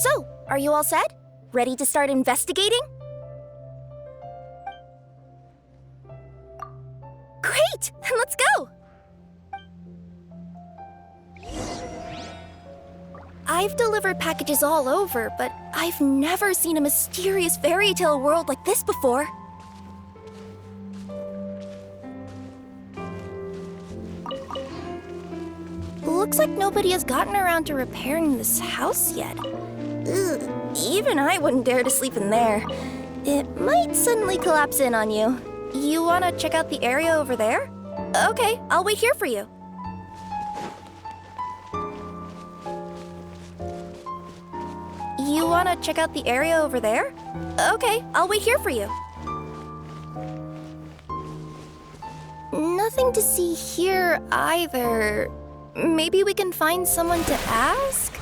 So, are you all set? Ready to start investigating? Great! Then let's go! I've delivered packages all over, but I've never seen a mysterious fairy tale world like this before. Looks like nobody has gotten around to repairing this house yet. Ugh, even I wouldn't dare to sleep in there. It might suddenly collapse in on you. You want to check out the area over there? Okay, I'll wait here for you. You want to check out the area over there? Okay, I'll wait here for you. Nothing to see here either. Maybe we can find someone to ask?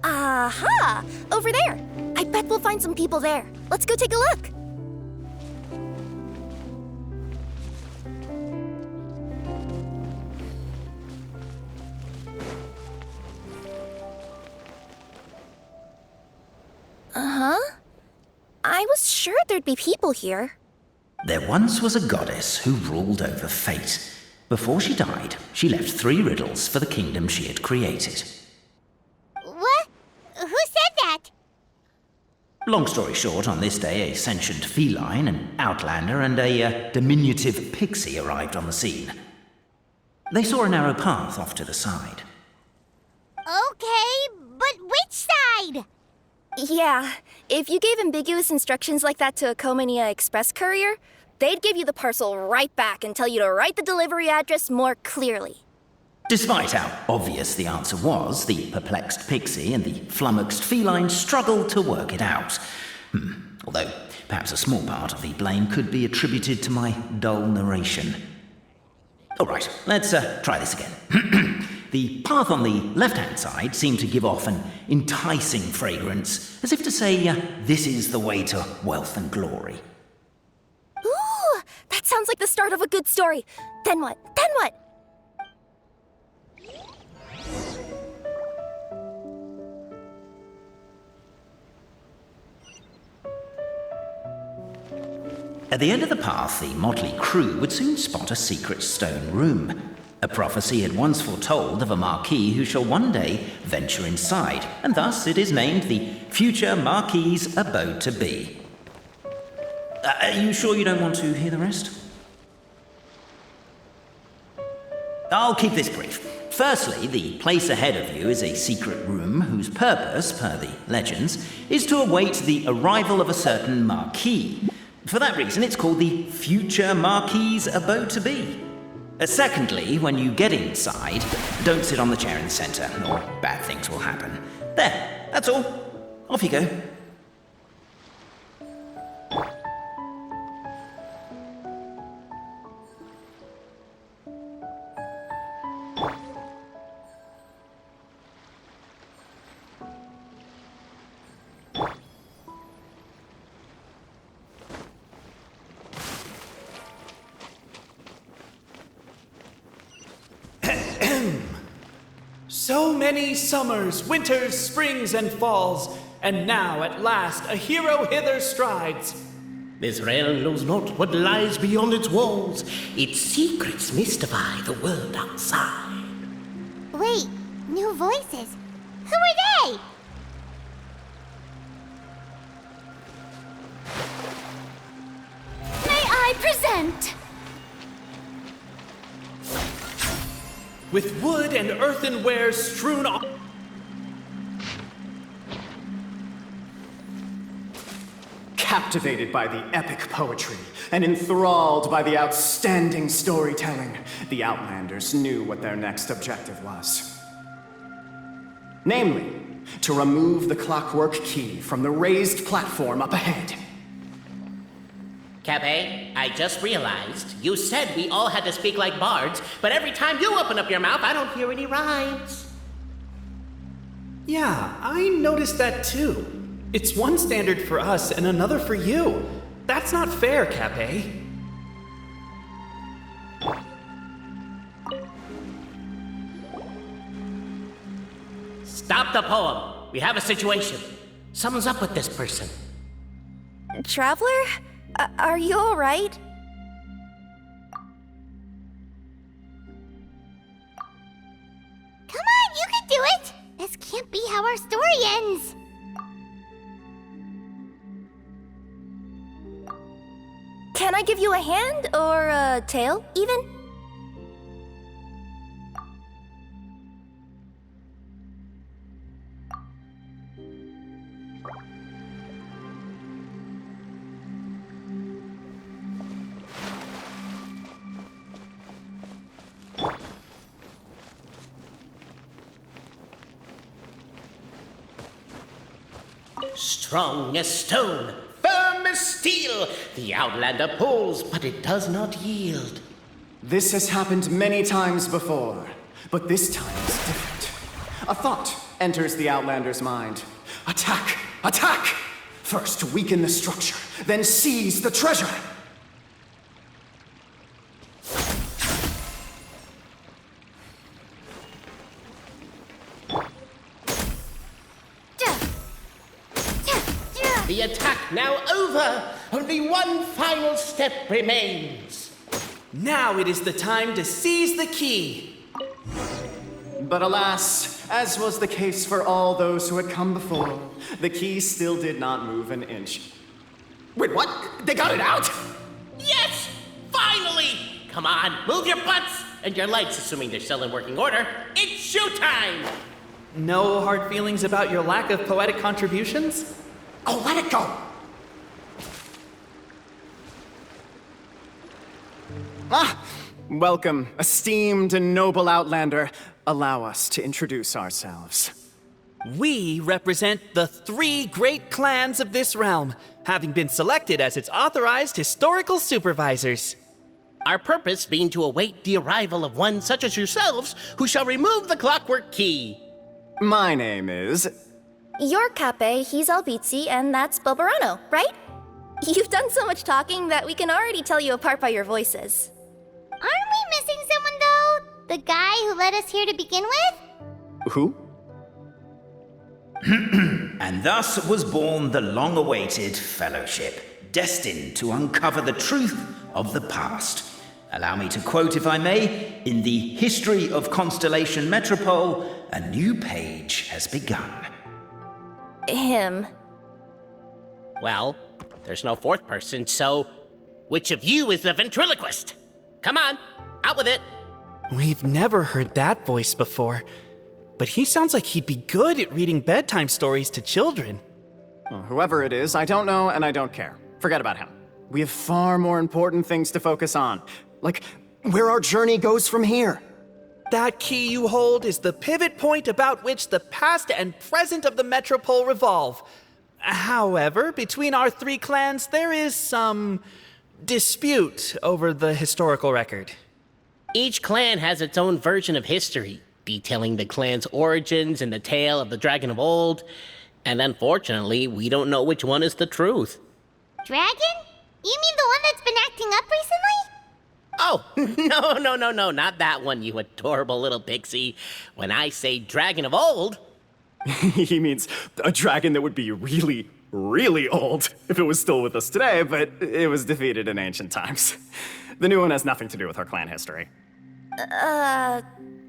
Aha! Over there! I bet we'll find some people there. Let's go take a look. Uh-huh. I was sure there'd be people here. There once was a goddess who ruled over fate. Before she died, she left 3 riddles for the kingdom she had created. What? Who said that? Long story short, on this day, a sentient feline, an outlander, and a diminutive pixie arrived on the scene. They saw a narrow path off to the side. Okay, but which side? Yeah, if you gave ambiguous instructions like that to a Comania Express courier, they'd give you the parcel right back and tell you to write the delivery address more clearly. Despite how obvious the answer was, the perplexed pixie and the flummoxed feline struggled to work it out. Although, perhaps a small part of the blame could be attributed to my dull narration. All right, let's try this again. The path on the left-hand side seemed to give off an enticing fragrance, as if to say, this is the way to wealth and glory. Ooh, that sounds like the start of a good story. Then what? Then what? At the end of the path, the motley crew would soon spot a secret stone room. A prophecy had once foretold of a marquis who shall one day venture inside, and thus it is named the future Marquis's abode to be. Are you sure you don't want to hear the rest? I'll keep this brief. Firstly, the place ahead of you is a secret room whose purpose, per the legends, is to await the arrival of a certain marquis. For that reason, it's called the future Marquis's abode to be. Secondly, when you get inside, don't sit on the chair in the centre, or bad things will happen. There, that's all. Off you go. So many summers, winters, springs, and falls, and now at last a hero hither strides. This realm knows not what lies beyond its walls. Its secrets mystify the world outside. Wait, new voices. Who are they? May I present? With wood and earthenware strewn on... Captivated by the epic poetry and enthralled by the outstanding storytelling, the Outlanders knew what their next objective was. Namely, to remove the clockwork key from the raised platform up ahead. Cape, I just realized you said we all had to speak like bards, but every time you open up your mouth, I don't hear any rhymes. Yeah, I noticed that too. It's one standard for us and another for you. That's not fair, Cape. Stop the poem. We have a situation. Something's up with this person. Traveler? Are you alright? Come on, you can do it! This can't be how our story ends. Can I give you a hand or a tail, even? Strong as stone, firm as steel, the Outlander pulls, but it does not yield. This has happened many times before, but this time is different. A thought enters the Outlander's mind. Attack! Attack! First weaken the structure, then seize the treasure! The attack now over. Only one final step remains. Now it is the time to seize the key. But alas, as was the case for all those who had come before, the key still did not move an inch. Wait, what? They got it out? Yes! Finally! Come on, move your butts! And your legs, assuming they're still in working order. It's showtime! No hard feelings about your lack of poetic contributions? Oh, let it go! Welcome, esteemed and noble Outlander. Allow us to introduce ourselves. We represent the 3 great clans of this realm, having been selected as its authorized historical supervisors. Our purpose being to await the arrival of one such as yourselves who shall remove the clockwork key. My name is... You're Cape, he's Albizzi, and that's Bobarano, right? You've done so much talking that we can already tell you apart by your voices. Aren't we missing someone, though? The guy who led us here to begin with? Who? And thus was born the long-awaited fellowship, destined to uncover the truth of the past. Allow me to quote, if I may, in the history of Constellation Metropole, a new page has begun. Him. Well, there's no fourth person, so which of you is the ventriloquist? Come on, out with it. We've never heard that voice before, but he sounds like he'd be good at reading bedtime stories to children. Well, whoever it is, I don't know and I don't care. Forget about him. We have far more important things to focus on, like where our journey goes from here. That key you hold is the pivot point about which the past and present of the Metropole revolve. However, between our 3 clans, there is some dispute over the historical record. Each clan has its own version of history, detailing the clan's origins and the tale of the dragon of old, and unfortunately, we don't know which one is the truth. Dragon? You mean the one that's been acting up recently? Oh, no, not that one, you adorable little pixie. When I say dragon of old... He means a dragon that would be really, really old if it was still with us today, but it was defeated in ancient times. The new one has nothing to do with our clan history.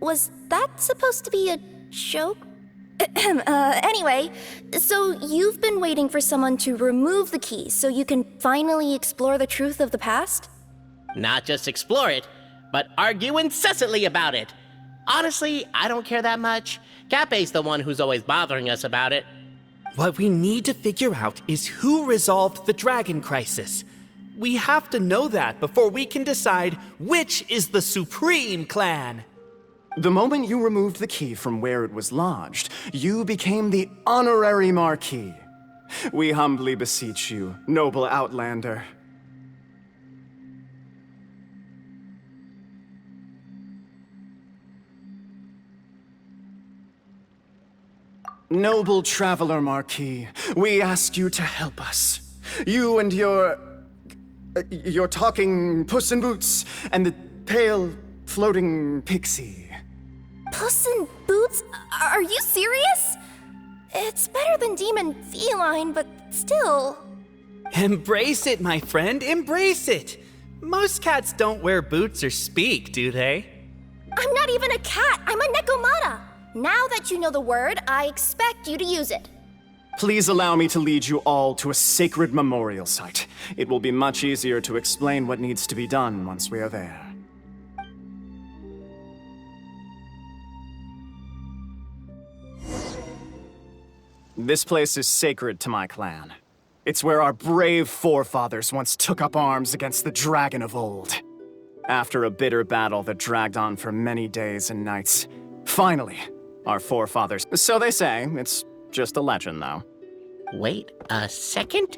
Was that supposed to be a joke? Anyway, so you've been waiting for someone to remove the key so you can finally explore the truth of the past? Not just explore it, but argue incessantly about it. Honestly, I don't care that much. Cape's the one who's always bothering us about it. What we need to figure out is who resolved the dragon crisis. We have to know that before we can decide which is the supreme clan. The moment you removed the key from where it was lodged, you became the honorary Marquis. We humbly beseech you, noble Outlander. Noble Traveler Marquis, we ask you to help us. You and your talking Puss in Boots and the pale floating pixie. Puss in Boots? Are you serious? It's better than demon feline, but still. Embrace it, my friend, embrace it. Most cats don't wear boots or speak, do they? I'm not even a cat, I'm a Nekomata. Now that you know the word, I expect you to use it. Please allow me to lead you all to a sacred memorial site. It will be much easier to explain what needs to be done once we are there. This place is sacred to my clan. It's where our brave forefathers once took up arms against the dragon of old. After a bitter battle that dragged on for many days and nights, finally, our forefathers... So they say, it's just a legend, though. Wait a second?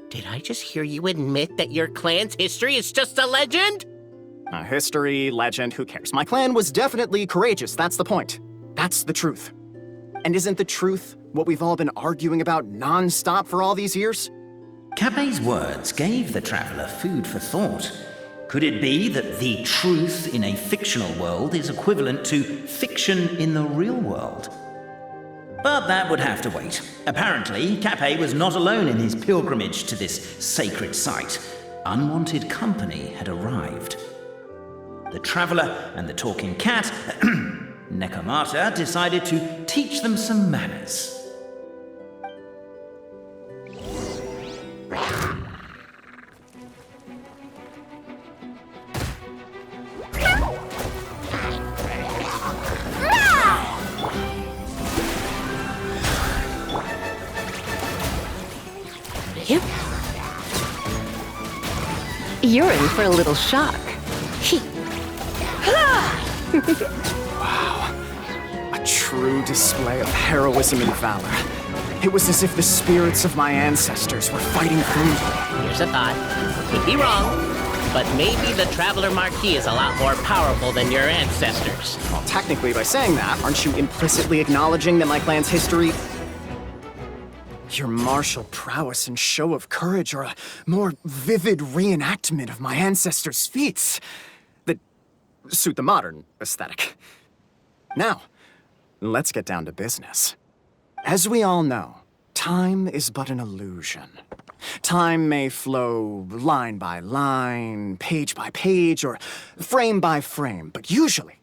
Did I just hear you admit that your clan's history is just a legend? A history, legend, who cares? My clan was definitely courageous, that's the point. That's the truth. And isn't the truth what we've all been arguing about non-stop for all these years? Capet's words gave the traveler food for thought. Could it be that the truth in a fictional world is equivalent to fiction in the real world? But that would have to wait. Apparently, Capet was not alone in his pilgrimage to this sacred site. Unwanted company had arrived. The traveler and the talking cat, Nekomata, decided to teach them some manners. You're in for a little shock. A true display of heroism and valor. It was as if the spirits of my ancestors were fighting through me. Here's a thought. Could be wrong, but maybe the Traveler Marquis is a lot more powerful than your ancestors. Well, technically, by saying that, aren't you implicitly acknowledging that my clan's history... Your martial prowess and show of courage are a more vivid reenactment of my ancestors' feats that suit the modern aesthetic. Now, let's get down to business. As we all know, time is but an illusion. Time may flow line by line, page by page, or frame by frame, but usually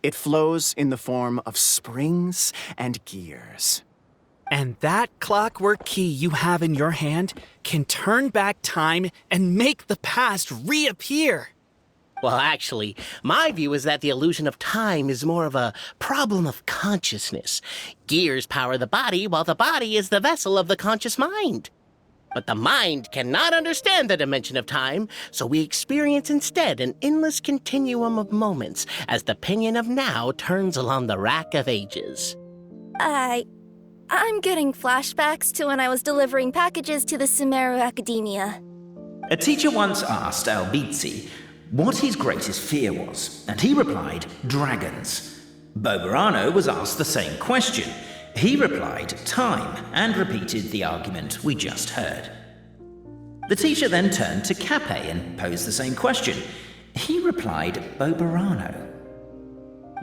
it flows in the form of springs and gears. And that clockwork key you have in your hand can turn back time and make the past reappear. Well, actually, my view is that the illusion of time is more of a problem of consciousness. Gears power the body, while the body is the vessel of the conscious mind. But the mind cannot understand the dimension of time, so we experience instead an endless continuum of moments as the pinion of now turns along the rack of ages. I'm getting flashbacks to when I was delivering packages to the Sumeru Academia. A teacher once asked Albizzi what his greatest fear was, and he replied, dragons. Boberano was asked the same question. He replied, time, and repeated the argument we just heard. The teacher then turned to Capet and posed the same question. He replied, Boberano.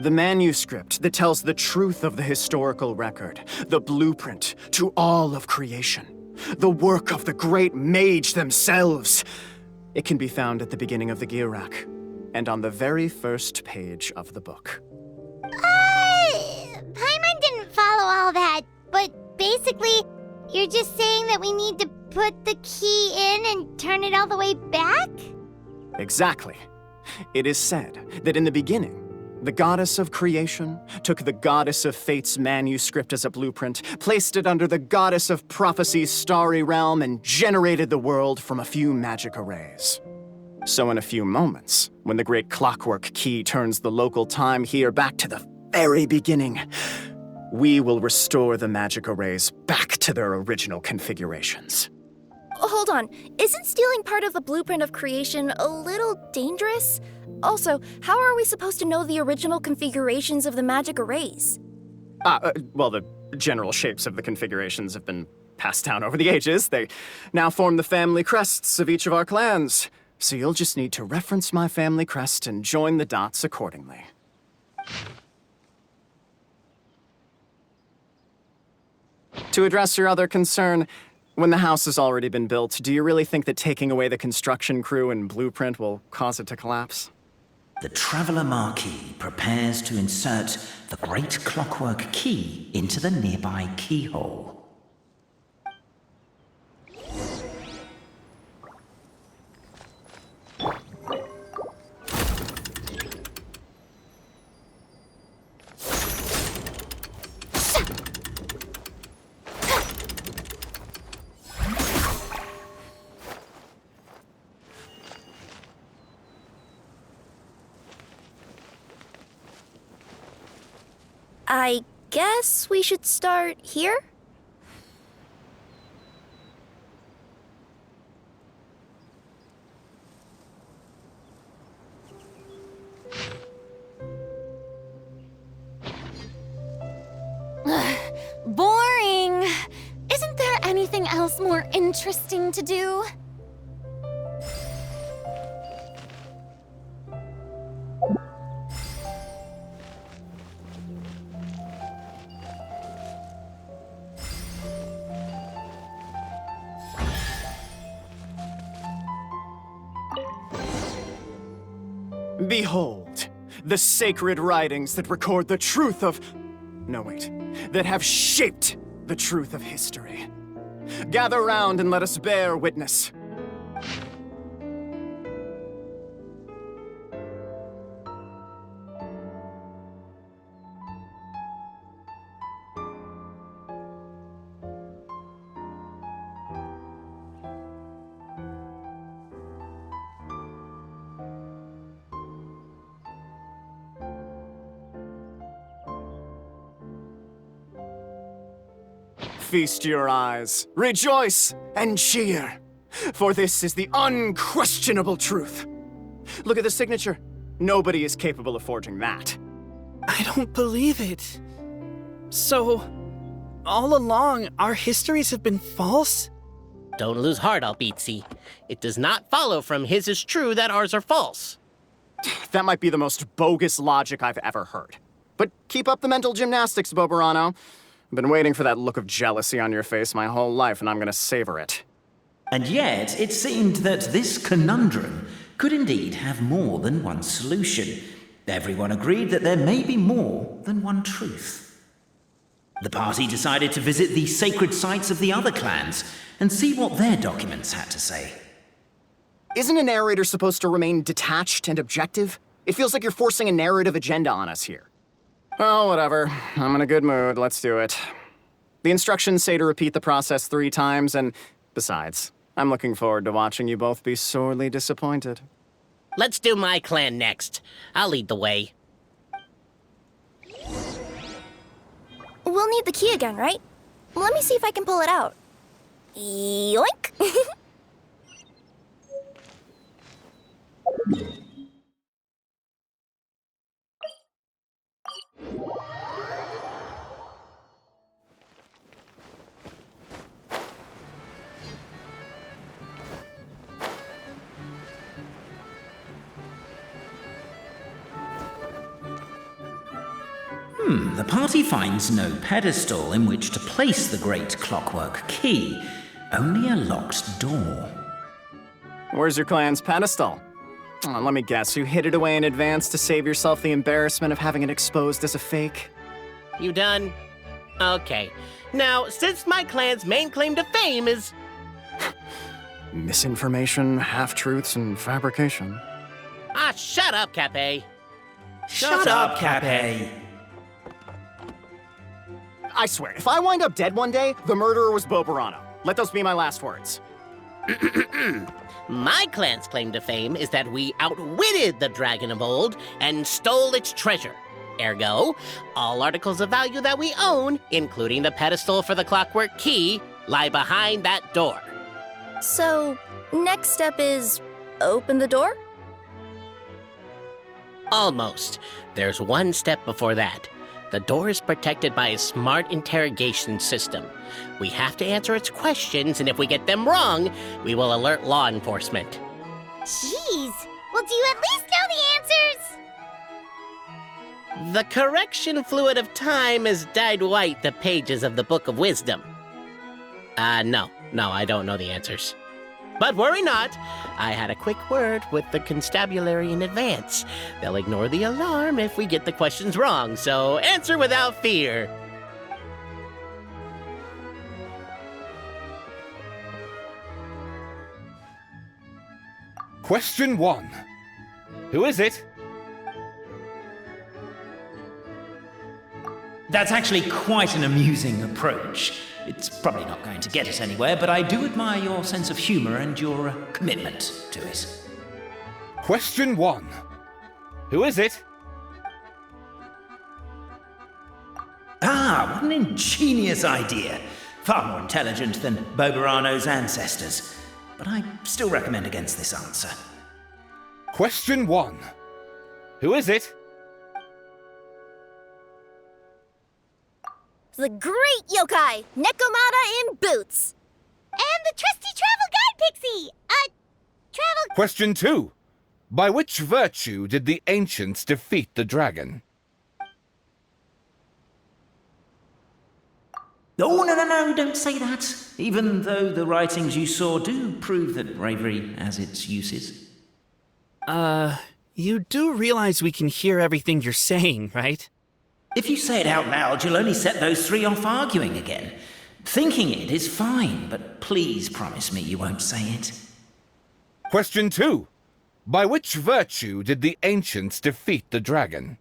The manuscript that tells the truth of the historical record, the blueprint to all of creation, the work of the great mage themselves. It can be found at the beginning of the gear rack, and on the very first page of the book. Paimon didn't follow all that, but basically, you're just saying that we need to put the key in and turn it all the way back? Exactly. It is said that in the beginning, the goddess of creation took the goddess of fate's manuscript as a blueprint, placed it under the goddess of prophecy's starry realm, and generated the world from a few magic arrays. So in a few moments, when the great clockwork key turns the local time here back to the very beginning, we will restore the magic arrays back to their original configurations. Hold on, isn't stealing part of the blueprint of creation a little dangerous? Also, how are we supposed to know the original configurations of the magic arrays? Well, the general shapes of the configurations have been passed down over the ages. They now form the family crests of each of our clans. So you'll just need to reference my family crest and join the dots accordingly. To address your other concern, when the house has already been built, do you really think that taking away the construction crew and blueprint will cause it to collapse? The Traveller Marquis prepares to insert the great clockwork key into the nearby keyhole. I guess we should start here? Boring! Isn't there anything else more interesting to do? Behold, the sacred writings that record the truth of... No, wait. That have shaped the truth of history. Gather round and let us bear witness. Feast your eyes, rejoice, and cheer, for this is the unquestionable truth. Look at the signature. Nobody is capable of forging that. I don't believe it. So, all along, our histories have been false? Don't lose heart, Albizzi. It does not follow from his is true that ours are false. That might be the most bogus logic I've ever heard. But keep up the mental gymnastics, Boberano. I've been waiting for that look of jealousy on your face my whole life, and I'm gonna savor it. And yet, it seemed that this conundrum could indeed have more than one solution. Everyone agreed that there may be more than one truth. The party decided to visit the sacred sites of the other clans and see what their documents had to say. Isn't a narrator supposed to remain detached and objective? It feels like you're forcing a narrative agenda on us here. Well, whatever. I'm in a good mood. Let's do it. The instructions say to repeat the process 3 times, and besides, I'm looking forward to watching you both be sorely disappointed. Let's do my clan next. I'll lead the way. We'll need the key again, right? Let me see if I can pull it out. Yoink! The party finds no pedestal in which to place the great clockwork key, only a locked door. Where's your clan's pedestal? Oh, let me guess, you hid it away in advance to save yourself the embarrassment of having it exposed as a fake? You done? Okay. Now, since my clan's main claim to fame is... Misinformation, half-truths, and fabrication. Ah, shut up, Cape. Shut up, Cape! I swear, if I wind up dead one day, the murderer was Boberano. Let those be my last words. My clan's claim to fame is that we outwitted the dragon of old and stole its treasure. Ergo, all articles of value that we own, including the pedestal for the clockwork key, lie behind that door. So, next step is open the door? Almost. There's one step before that. The door is protected by a smart interrogation system. We have to answer its questions, and if we get them wrong, we will alert law enforcement. Jeez. Well, do you at least know the answers? The correction fluid of time has dyed white the pages of the Book of Wisdom. No, I don't know the answers. But worry not, I had a quick word with the constabulary in advance. They'll ignore the alarm if we get the questions wrong, so answer without fear. Question 1. Who is it? That's actually quite an amusing approach. It's probably not going to get us anywhere, but I do admire your sense of humor and your commitment to it. Question 1. Who is it? Ah, what an ingenious idea. Far more intelligent than Boberano's ancestors. But I still recommend against this answer. Question 1. Who is it? The great yokai, Nekomata in boots. And the trusty travel guide pixie! Travel... Question 2. By which virtue did the ancients defeat the dragon? Oh, no, don't say that. Even though the writings you saw do prove that bravery has its uses. You do realize we can hear everything you're saying, right? If you say it out loud, you'll only set those three off arguing again. Thinking it is fine, but please promise me you won't say it. Question 2. By which virtue did the ancients defeat the dragon?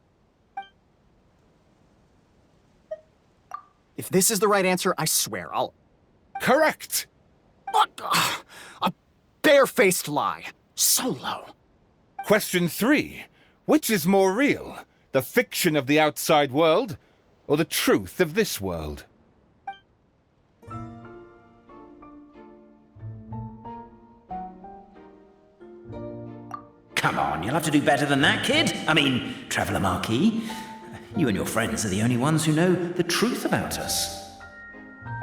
If this is the right answer, I swear I'll... Correct! A barefaced lie. So low. Question 3. Which is more real? The fiction of the outside world, or the truth of this world? Come on, you'll have to do better than that, kid. I mean, Traveller Marquis. You and your friends are the only ones who know the truth about us.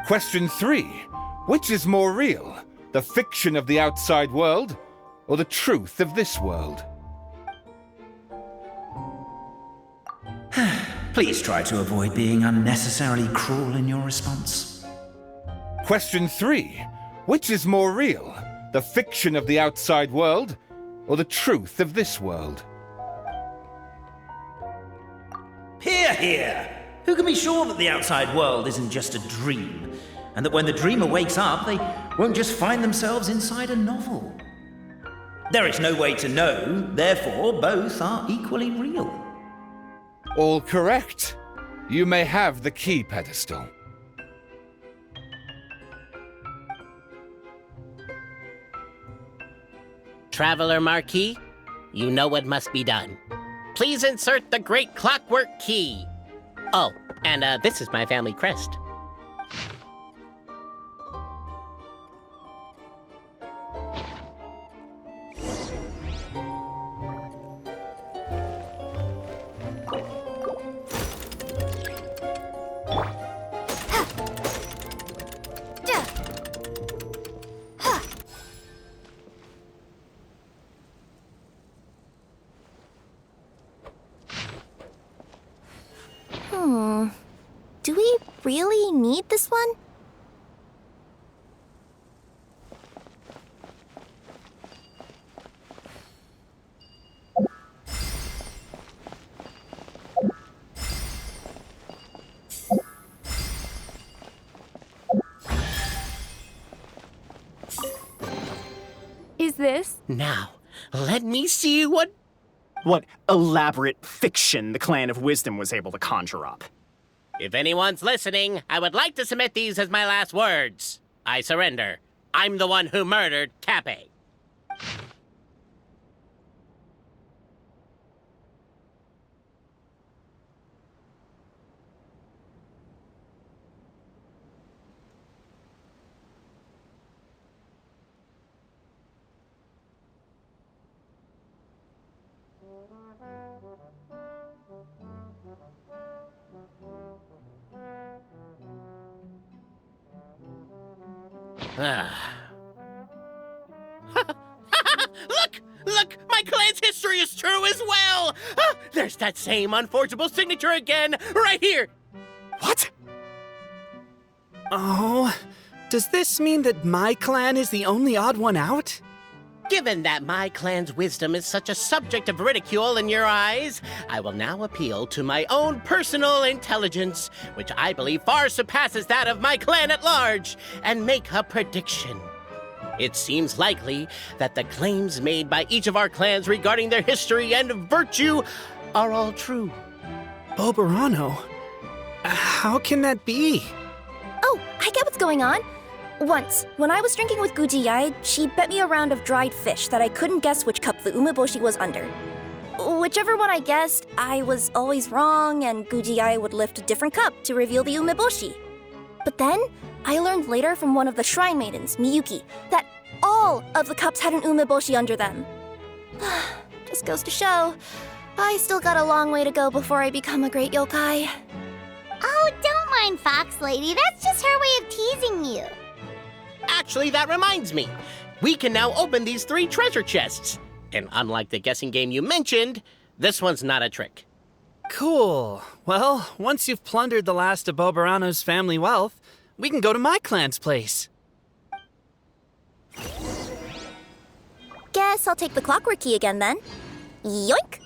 Question 3. Which is more real? The fiction of the outside world, or the truth of this world? Please try to avoid being unnecessarily cruel in your response. Question 3. Which is more real? The fiction of the outside world, or the truth of this world? Hear, hear! Who can be sure that the outside world isn't just a dream, and that when the dreamer wakes up, they won't just find themselves inside a novel? There is no way to know, therefore both are equally real. All correct. You may have the key pedestal. Traveler Marquis, you know what must be done. Please insert the great clockwork key. Oh, and this is my family crest. Do we really need this one? Is this? Now, let me see what... What elaborate fiction the Clan of Wisdom was able to conjure up. If anyone's listening, I would like to submit these as my last words. I surrender. I'm the one who murdered Cape. Look! My clan's history is true as well! There's that same unforgeable signature again, right here! What? Oh, Does this mean that my clan is the only odd one out? Given that my clan's wisdom is such a subject of ridicule in your eyes, I will now appeal to my own personal intelligence, which I believe far surpasses that of my clan at large, and make a prediction. It seems likely that the claims made by each of our clans regarding their history and virtue are all true. Boberano? How can that be? Oh, I get what's going on. Once, when I was drinking with Gujiyai, she bet me a round of dried fish that I couldn't guess which cup the umeboshi was under. Whichever one I guessed, I was always wrong, and Gujiyai would lift a different cup to reveal the umeboshi. But then, I learned later from one of the shrine maidens, Miyuki, that all of the cups had an umeboshi under them. Just goes to show, I still got a long way to go before I become a great yokai. Oh, don't mind Fox Lady. That's just her way of teasing you. Actually, that reminds me. We can now open these 3 treasure chests. And unlike the guessing game you mentioned, this one's not a trick. Cool. Well, once you've plundered the last of Boberano's family wealth, we can go to my clan's place. Guess I'll take the clockwork key again then. Yoink!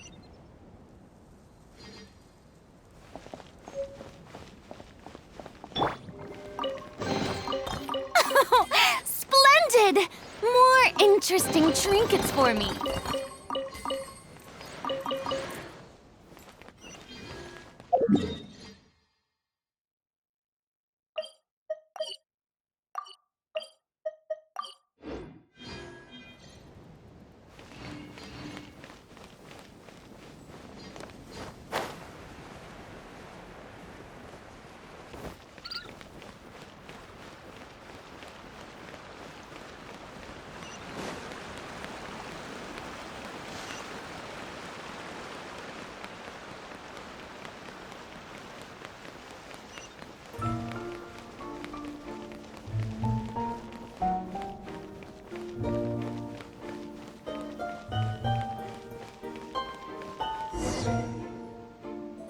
Splendid! More interesting trinkets for me.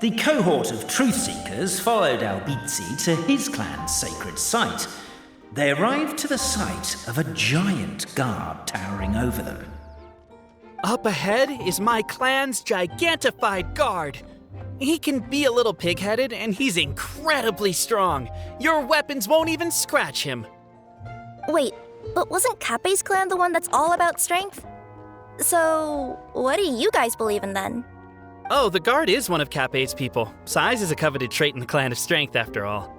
The cohort of truth seekers followed Albizzi to his clan's sacred site. They arrived to the site of a giant guard towering over them. Up ahead is my clan's gigantified guard. He can be a little pig-headed, and he's incredibly strong. Your weapons won't even scratch him. Wait, but wasn't Kappei's clan the one that's all about strength? So, what do you guys believe in then? Oh, the guard is one of Kappei's people. Size is a coveted trait in the clan of strength, after all.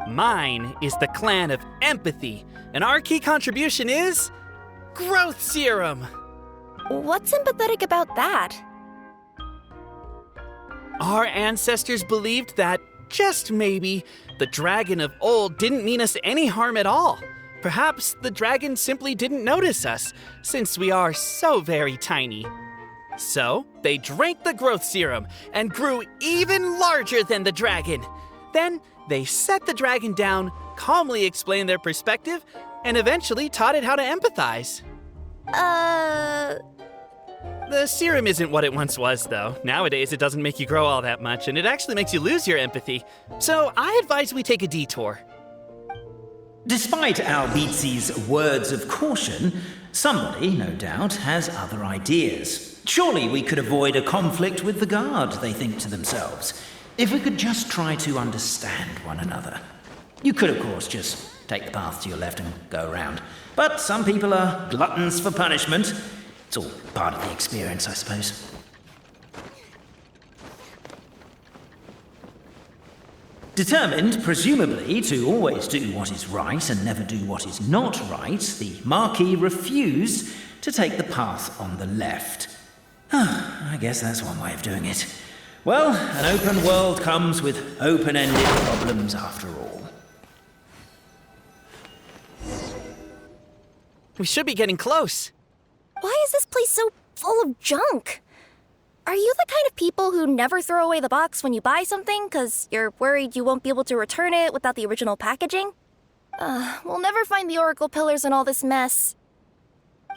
Mine is the clan of empathy, and our key contribution is growth serum. What's empathetic about that? Our ancestors believed that, just maybe, the dragon of old didn't mean us any harm at all. Perhaps the dragon simply didn't notice us, since we are so very tiny. So, they drank the growth serum and grew even larger than the dragon. Then, they set the dragon down, calmly explained their perspective, and eventually taught it how to empathize. The serum isn't what it once was, though. Nowadays, it doesn't make you grow all that much, and it actually makes you lose your empathy. So, I advise we take a detour. Despite Albizzi's words of caution, somebody, no doubt, has other ideas. Surely we could avoid a conflict with the guard, they think to themselves, if we could just try to understand one another. You could, of course, just take the path to your left and go around. But some people are gluttons for punishment. It's all part of the experience, I suppose. Determined, presumably, to always do what is right and never do what is not right, the Marquis refused to take the path on the left. I guess that's one way of doing it. Well, an open world comes with open-ended problems after all. We should be getting close. Why is this place so full of junk? Are you the kind of people who never throw away the box when you buy something because you're worried you won't be able to return it without the original packaging? We'll never find the Oracle Pillars in all this mess.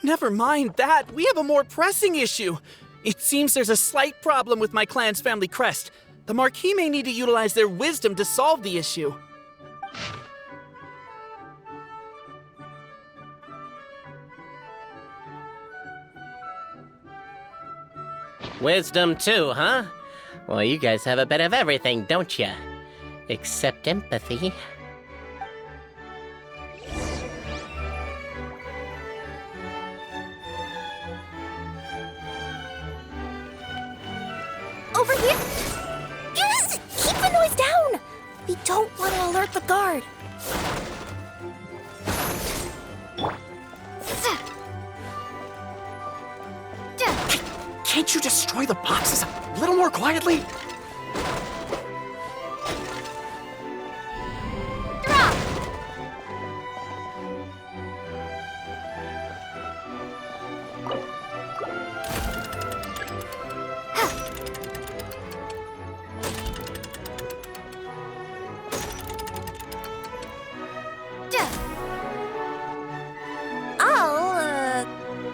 Never mind that. We have a more pressing issue. It seems there's a slight problem with my clan's family crest. The Marquis may need to utilize their wisdom to solve the issue. Wisdom too, huh? Well, you guys have a bit of everything, don't you? Except empathy. Over here! Yes! Keep the noise down! We don't want to alert the guard. Can't you destroy the boxes a little more quietly?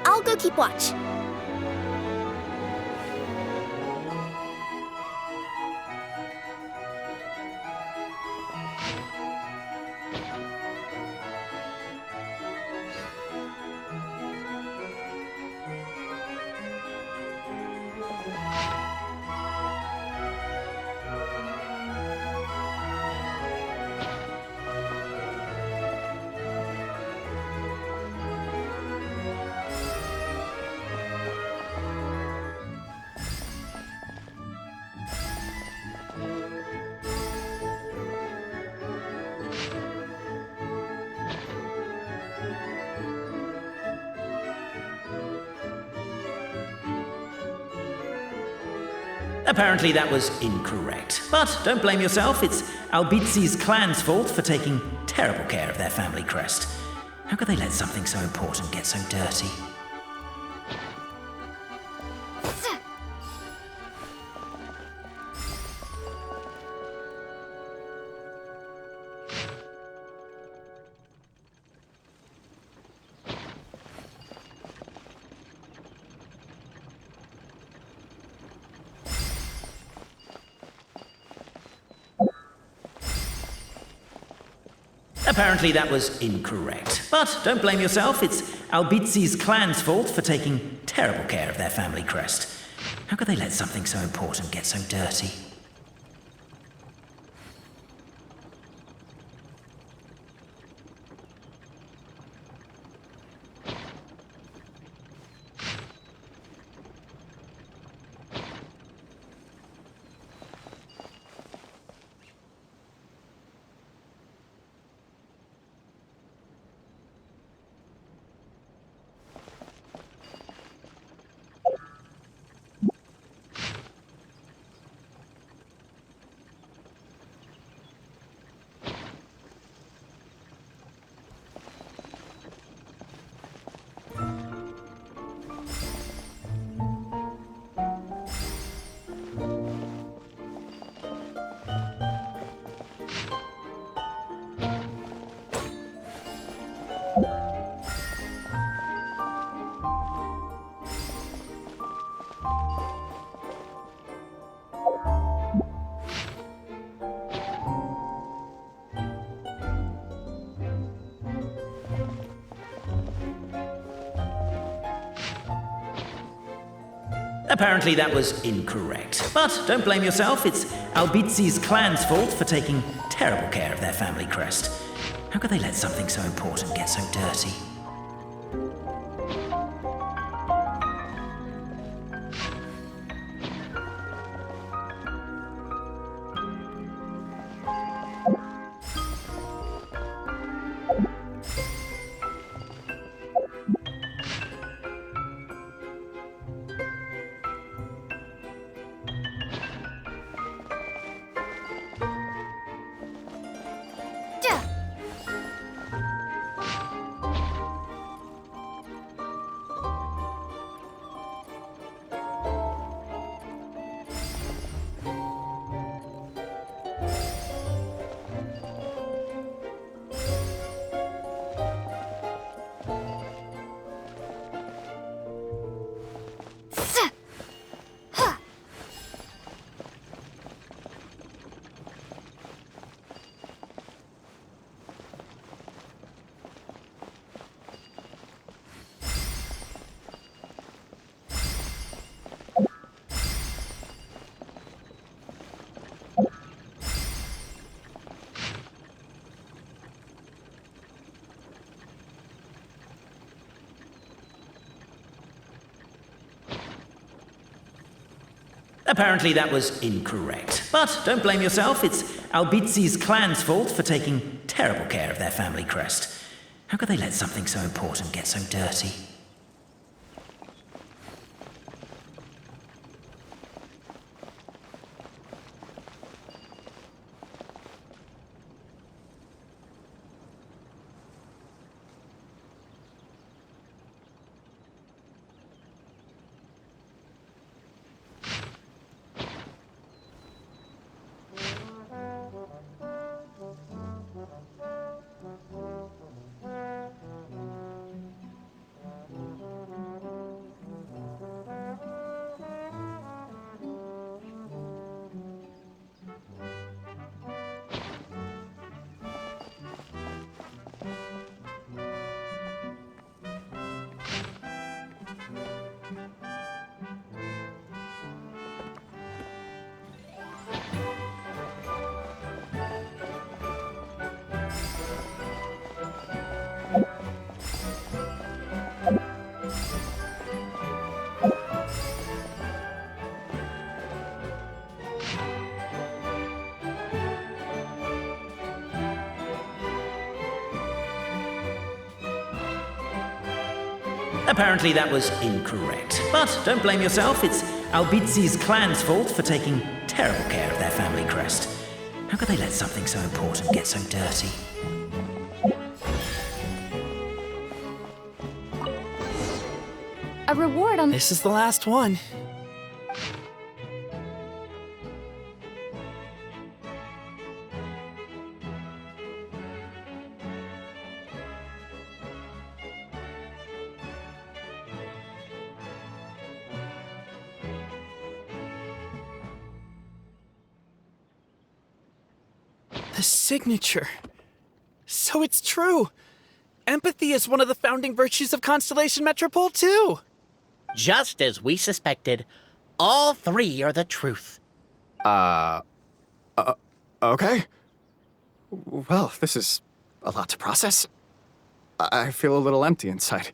I'll go keep watch. Apparently that was incorrect. But don't blame yourself, it's Albizi's clan's fault for taking terrible care of their family crest. How could they let something so important get so dirty? Apparently that was incorrect. But don't blame yourself, it's Albizi's clan's fault for taking terrible care of their family crest. How could they let something so important get so dirty? Apparently that was incorrect. But don't blame yourself, it's Albizi's clan's fault for taking terrible care of their family crest. How could they let something so important get so dirty? Apparently that was incorrect. But don't blame yourself, it's Albizi's clan's fault for taking terrible care of their family crest. How could they let something so important get so dirty? Apparently that was incorrect. But don't blame yourself, it's Albizi's clan's fault for taking terrible care of their family crest. How could they let something so important get so dirty? A reward on This is the last one. The signature. So it's true. Empathy is one of the founding virtues of Constellation Metropole, too. Just as we suspected, all three are the truth. Okay. Well, this is a lot to process. I feel a little empty inside.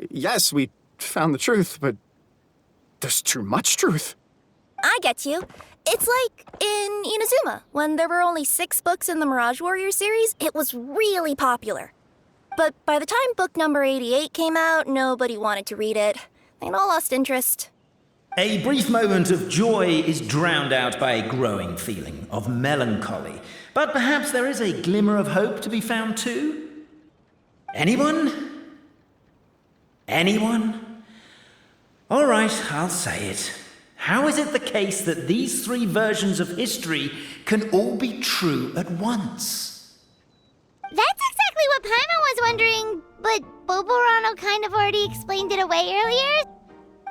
Yes, we found the truth, but there's too much truth. I get you. It's like in Inazuma, when there were only 6 books in the Mirage Warrior series, it was really popular. But by the time book number 88 came out, nobody wanted to read it. They'd all lost interest. A brief moment of joy is drowned out by a growing feeling of melancholy. But perhaps there is a glimmer of hope to be found too? Anyone? Anyone? All right, I'll say it. How is it the case that these 3 versions of history can all be true at once? That's exactly what Paimon was wondering, but Boborano kind of already explained it away earlier.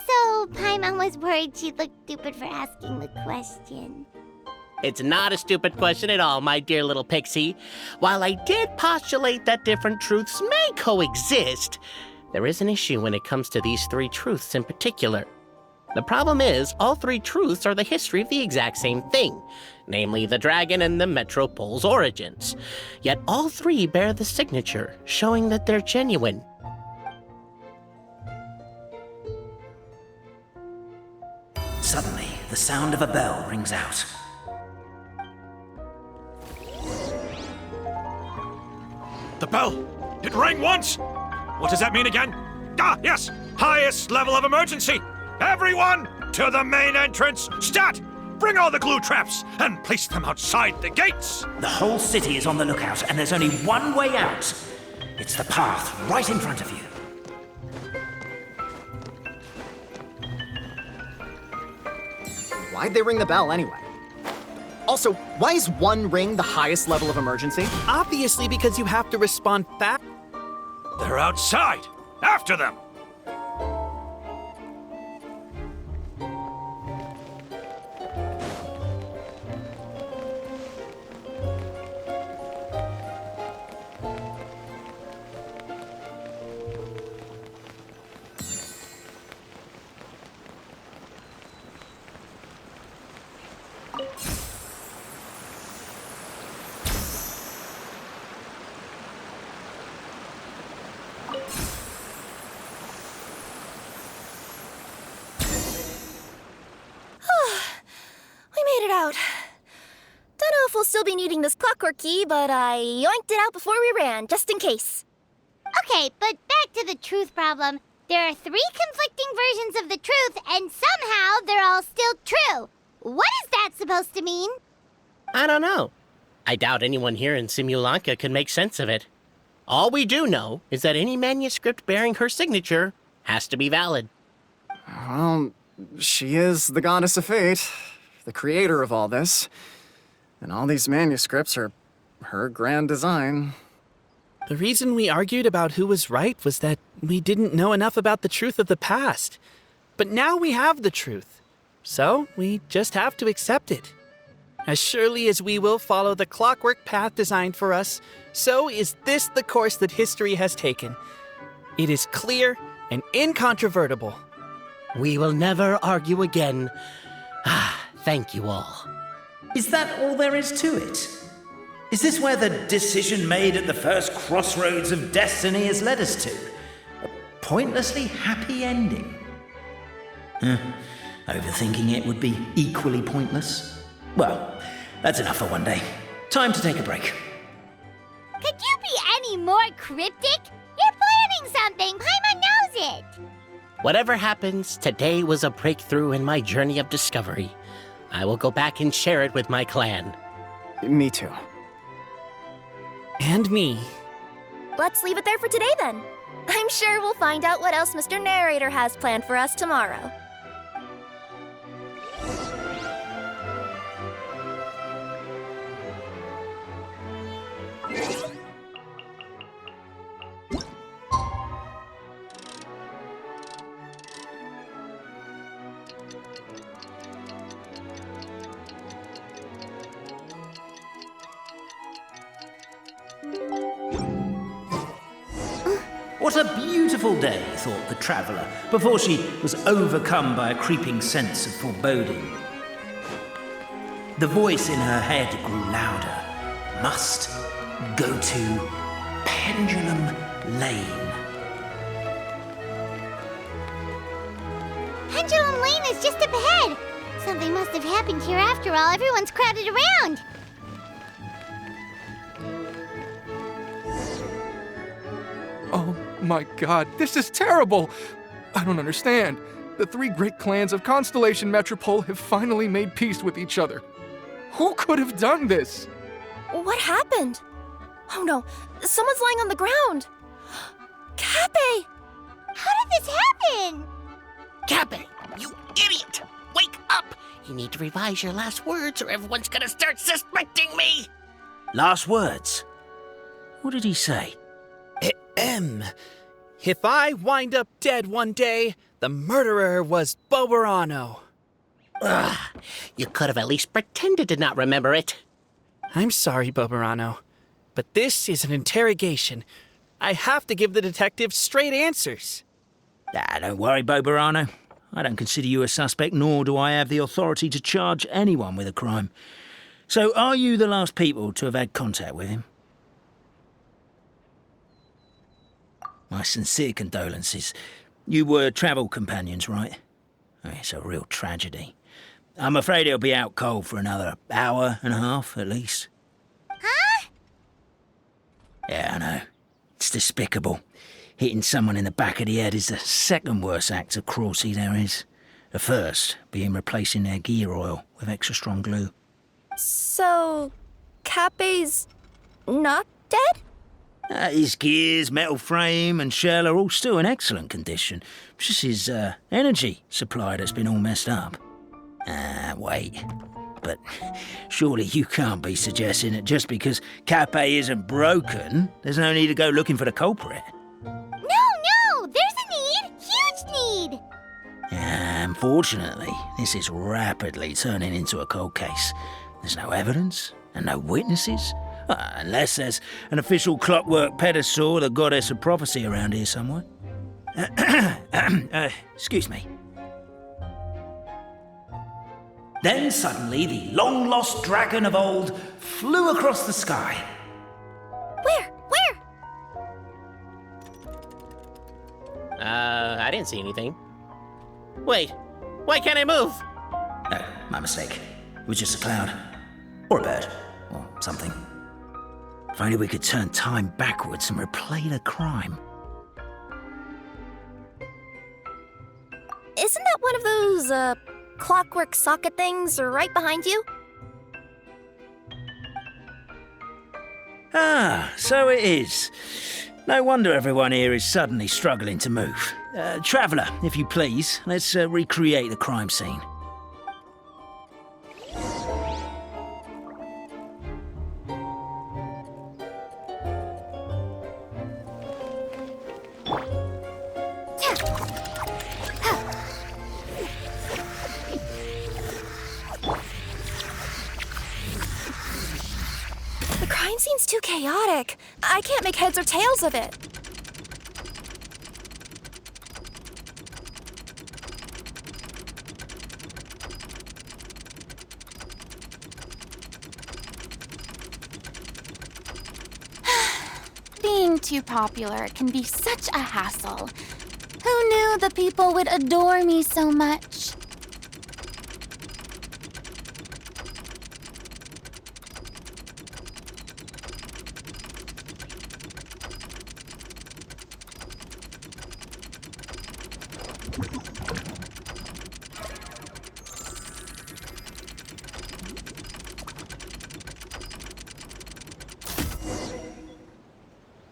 So Paimon was worried she'd look stupid for asking the question. It's not a stupid question at all, my dear little pixie. While I did postulate that different truths may coexist, there is an issue when it comes to these 3 truths in particular. The problem is, all 3 truths are the history of the exact same thing, namely the dragon and the Metropole's origins. Yet all 3 bear the signature, showing that they're genuine. Suddenly, the sound of a bell rings out. The bell! It rang once! What does that mean again? Ah, yes! Highest level of emergency! Everyone, to the main entrance! Stat! Bring all the glue traps and place them outside the gates! The whole city is on the lookout, and there's only one way out. It's the path right in front of you. Why'd they ring the bell anyway? Also, why is 1 ring the highest level of emergency? Obviously because you have to respond fast. They're outside! After them! we'll still be needing this clockwork key, but I yoinked it out before we ran, just in case. Okay, but back to the truth problem. There are 3 conflicting versions of the truth, and somehow they're all still true. What is that supposed to mean? I don't know. I doubt anyone here in Simulanka can make sense of it. All we do know is that any manuscript bearing her signature has to be valid. Well, she is the goddess of fate, the creator of all this. And all these manuscripts are her grand design. The reason we argued about who was right was that we didn't know enough about the truth of the past. But now we have the truth. So we just have to accept it. As surely as we will follow the clockwork path designed for us, so is this the course that history has taken. It is clear and incontrovertible. We will never argue again. Thank you all. Is that all there is to it? Is this where the decision made at the first crossroads of destiny has led us to? A pointlessly happy ending? Overthinking it would be equally pointless. Well, that's enough for one day. Time to take a break. Could you be any more cryptic? You're planning something. Paimon knows it. Whatever happens, today was a breakthrough in my journey of discovery. I will go back and share it with my clan. Me too. And me. Let's leave it there for today then. I'm sure we'll find out what else Mr. Narrator has planned for us tomorrow. What a beautiful day, thought the traveller, before she was overcome by a creeping sense of foreboding. The voice in her head grew louder. Must go to Pendulum Lane. Pendulum Lane is just up ahead. Something must have happened here after all. Everyone's crowded around. Oh my god, this is terrible! I don't understand. The 3 great clans of Constellation Metropole have finally made peace with each other. Who could have done this? What happened? Oh no, someone's lying on the ground. Cappe! How did this happen? Cappe, you idiot! Wake up! You need to revise your last words or everyone's gonna start suspecting me! Last words? What did he say? If I wind up dead one day, the murderer was Boberano. Ugh, you could have at least pretended to not remember it. I'm sorry, Boberano, but this is an interrogation. I have to give the detective straight answers. Don't worry, Boberano. I don't consider you a suspect, nor do I have the authority to charge anyone with a crime. So are you the last people to have had contact with him? My sincere condolences. You were travel companions, right? It's a real tragedy. I'm afraid he'll be out cold for another hour and a half, at least. Huh? Yeah, I know. It's despicable. Hitting someone in the back of the head is the second worst act of cruelty there is. The first being replacing their gear oil with extra strong glue. So, Cappe's not dead? His gears, metal frame and shell are all still in excellent condition. It's just his energy supply that's been all messed up. Wait. But surely you can't be suggesting that just because Cappe isn't broken, there's no need to go looking for the culprit. No! There's a need! Huge need! Unfortunately, this is rapidly turning into a cold case. There's no evidence and no witnesses. Unless there's an official clockwork pedestal, the goddess of prophecy around here somewhere. Excuse me. Then suddenly the long-lost dragon of old flew across the sky. Where? I didn't see anything. Wait, why can't I move? My mistake. It was just a cloud. Or a bird. or something. If only we could turn time backwards and replay the crime. Isn't that one of those, clockwork socket things right behind you? Ah, so it is. No wonder everyone here is suddenly struggling to move. Traveller, if you please, let's recreate the crime scene. The crime scene's too chaotic. I can't make heads or tails of it. Being too popular can be such a hassle. Who knew the people would adore me so much?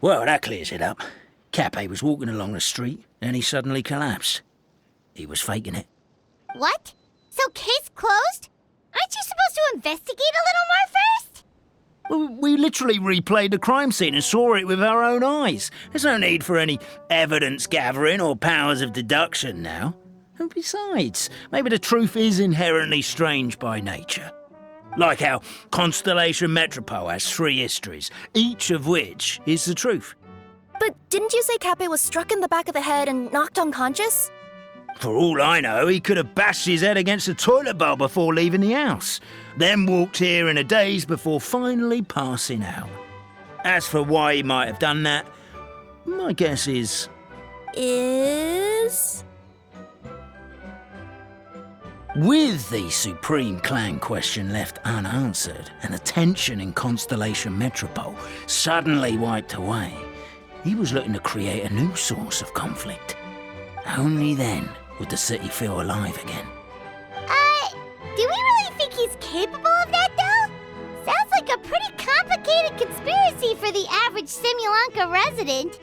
Well, that clears it up. Cappe was walking along the street, then he suddenly collapsed. He was faking it. What? So case closed? Aren't you supposed to investigate a little more first? Well, we literally replayed the crime scene and saw it with our own eyes. There's no need for any evidence gathering or powers of deduction now. And besides, maybe the truth is inherently strange by nature. Like how Constellation Metropole has 3 histories, each of which is the truth. But didn't you say Cappe was struck in the back of the head and knocked unconscious? For all I know, he could have bashed his head against the toilet bowl before leaving the house, then walked here in a daze before finally passing out. As for why he might have done that, my guess is... With the Supreme Clan question left unanswered and the tension in Constellation Metropole suddenly wiped away, he was looking to create a new source of conflict. Only then would the city feel alive again. Do we really think he's capable of that, though? Sounds like a pretty complicated conspiracy for the average Simulanka resident.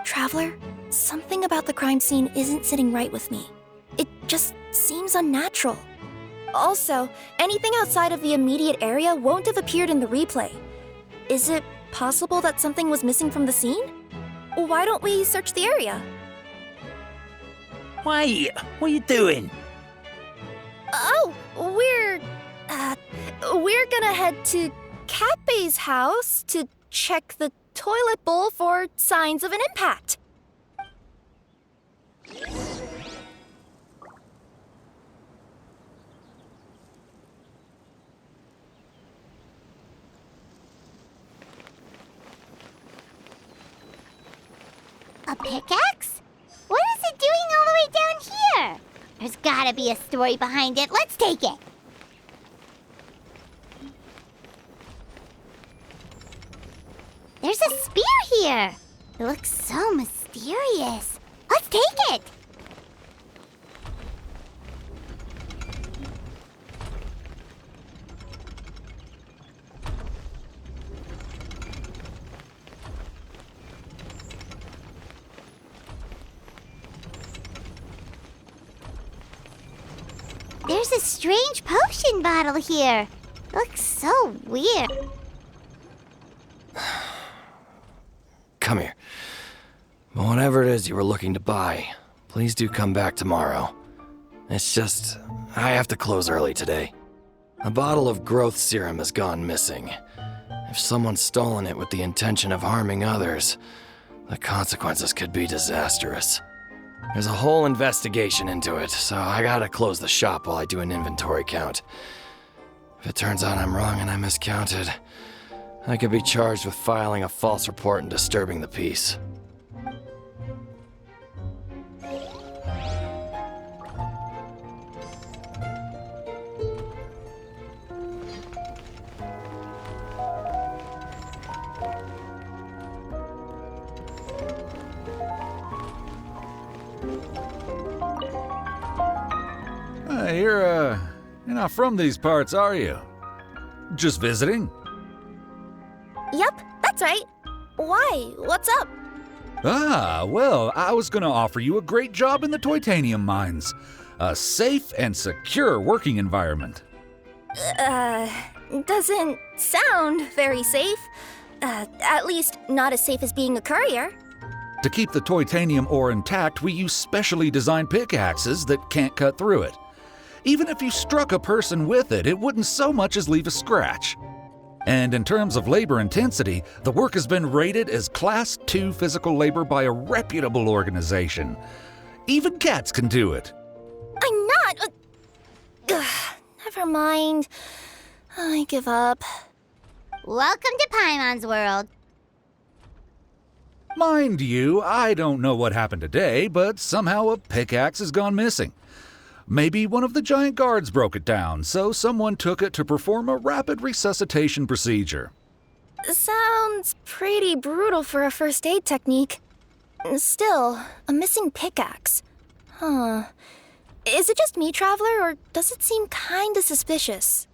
Traveler, something about the crime scene isn't sitting right with me. It just seems unnatural. Also, anything outside of the immediate area won't have appeared in the replay. Is it possible that something was missing from the scene? Why don't we search the area? Wait, what are you doing? Oh, we're gonna head to Cappe's house to check the toilet bowl for signs of an impact. A pickaxe? What is it doing all the way down here? There's gotta be a story behind it. Let's take it. There's a spear here. It looks so mysterious. Let's take it. There's a strange potion bottle here. Looks so weird. Come here. Whatever it is you were looking to buy, please do come back tomorrow. It's just, I have to close early today. A bottle of growth serum has gone missing. If someone's stolen it with the intention of harming others, the consequences could be disastrous. There's a whole investigation into it, so I gotta close the shop while I do an inventory count. If it turns out I'm wrong and I miscounted, I could be charged with filing a false report and disturbing the peace. Hey, you're not from these parts, are you? Just visiting? Yep, that's right. Why? What's up? Ah, well, I was gonna offer you a great job in the Titanium mines. A safe and secure working environment. Doesn't sound very safe. At least not as safe as being a courier. To keep the titanium ore intact, we use specially designed pickaxes that can't cut through it. Even if you struck a person with it, it wouldn't so much as leave a scratch. And in terms of labor intensity, the work has been rated as Class 2 physical labor by a reputable organization. Even cats can do it. I'm not. Never mind. I give up. Welcome to Paimon's world. Mind you, I don't know what happened today, but somehow a pickaxe has gone missing. Maybe one of the giant guards broke it down, so someone took it to perform a rapid resuscitation procedure. Sounds pretty brutal for a first aid technique. Still, a missing pickaxe. Huh. Is it just me, Traveler, or does it seem kinda suspicious?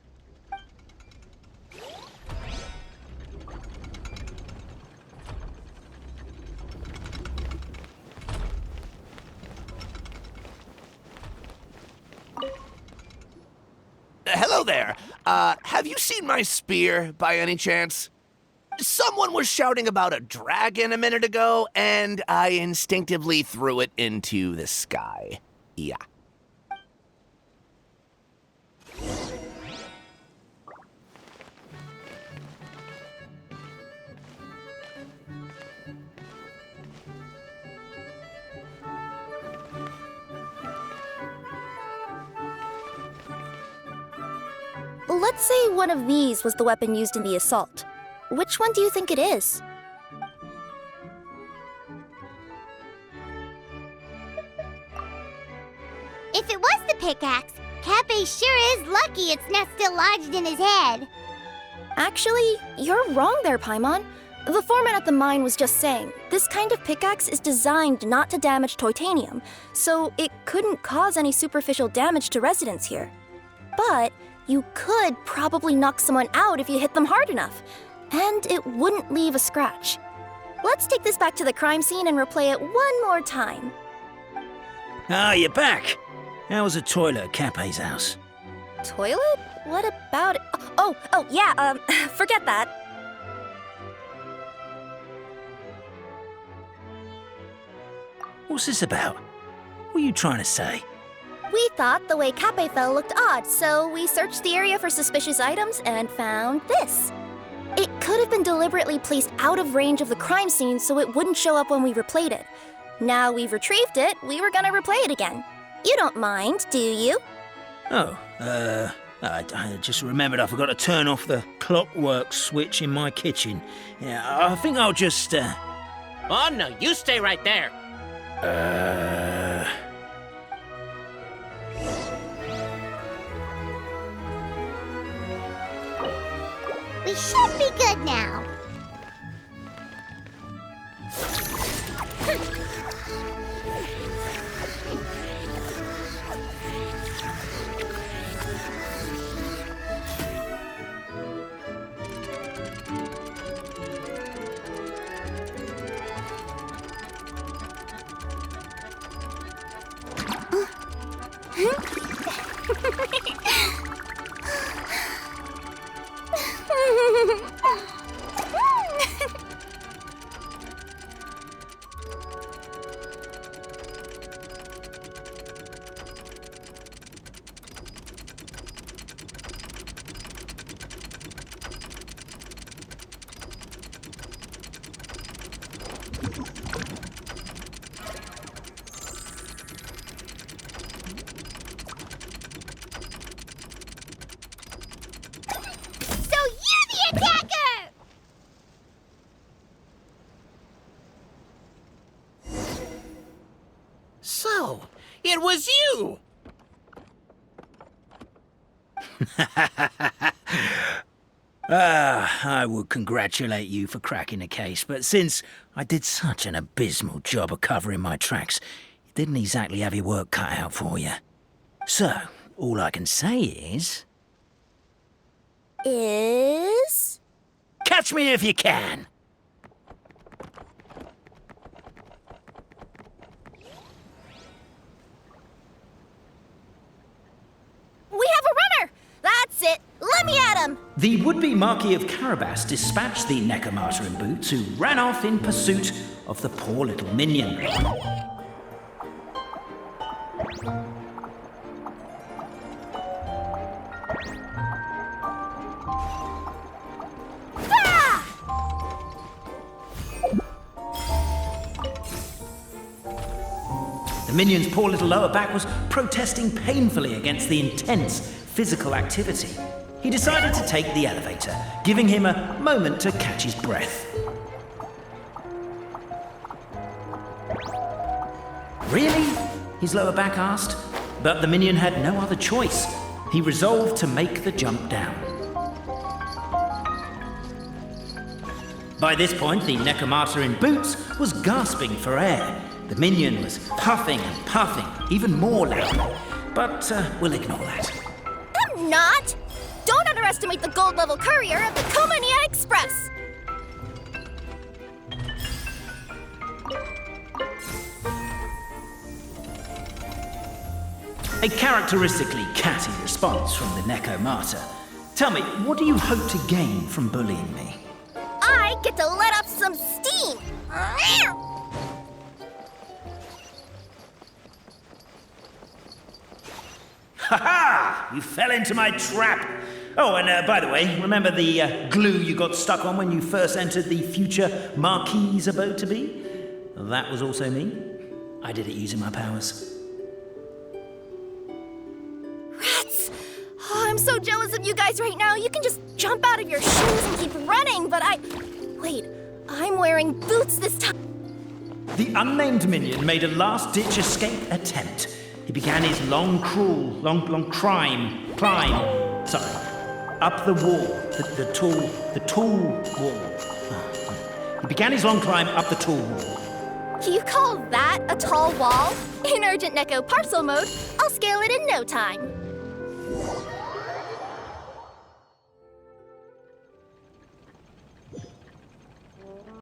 Hello there. Have you seen my spear by any chance? Someone was shouting about a dragon a minute ago, and I instinctively threw it into the sky. Yeah. Let's say one of these was the weapon used in the assault. Which one do you think it is? If it was the pickaxe, Cappe sure is lucky it's not still lodged in his head. Actually, you're wrong there, Paimon. The foreman at the mine was just saying, this kind of pickaxe is designed not to damage titanium, so it couldn't cause any superficial damage to residents here. But you could probably knock someone out if you hit them hard enough, and it wouldn't leave a scratch. Let's take this back to the crime scene and replay it one more time. Ah, you're back. How was the toilet at Cappe's house? Toilet? What about it? Oh, yeah, forget that. What's this about? What are you trying to say? We thought the way Cappe fell looked odd, so we searched the area for suspicious items and found this. It could have been deliberately placed out of range of the crime scene so it wouldn't show up when we replayed it. Now we've retrieved it, we were gonna replay it again. You don't mind, do you? Oh, I just remembered I forgot to turn off the clockwork switch in my kitchen. Yeah, I think I'll just, Oh, no, you stay right there. We should be good now. So, it was you! I would congratulate you for cracking the case, but since I did such an abysmal job of covering my tracks, you didn't exactly have your work cut out for you. So, All I can say is... Catch me if you can! We have a runner! That's it! Let me at him! The would-be Marquis of Carabas dispatched the Necromata in boots, who ran off in pursuit of the poor little minion. The minion's poor little lower back was protesting painfully against the intense physical activity. He decided to take the elevator, giving him a moment to catch his breath. Really? His lower back asked. But the minion had no other choice. He resolved to make the jump down. By this point, the Necromata in boots was gasping for air. The minion was puffing and puffing, even more loudly. But we'll ignore that. I'm not! Don't underestimate the gold-level courier of the Komania Express! A characteristically catty response from the Necromata. Tell me, what do you hope to gain from bullying me? I get to let off some steam! Ha-ha! You fell into my trap! Oh, and by the way, remember the glue you got stuck on when you first entered the future Marquis' abode-to-be? That was also me. I did it using my powers. Rats! Oh, I'm so jealous of you guys right now. You can just jump out of your shoes and keep running, but Wait, I'm wearing boots this time. The unnamed minion made a last-ditch escape attempt. He began his long climb, up the wall, the tall wall. He began his long climb up the tall wall. You call that a tall wall? In urgent Neko parcel mode, I'll scale it in no time.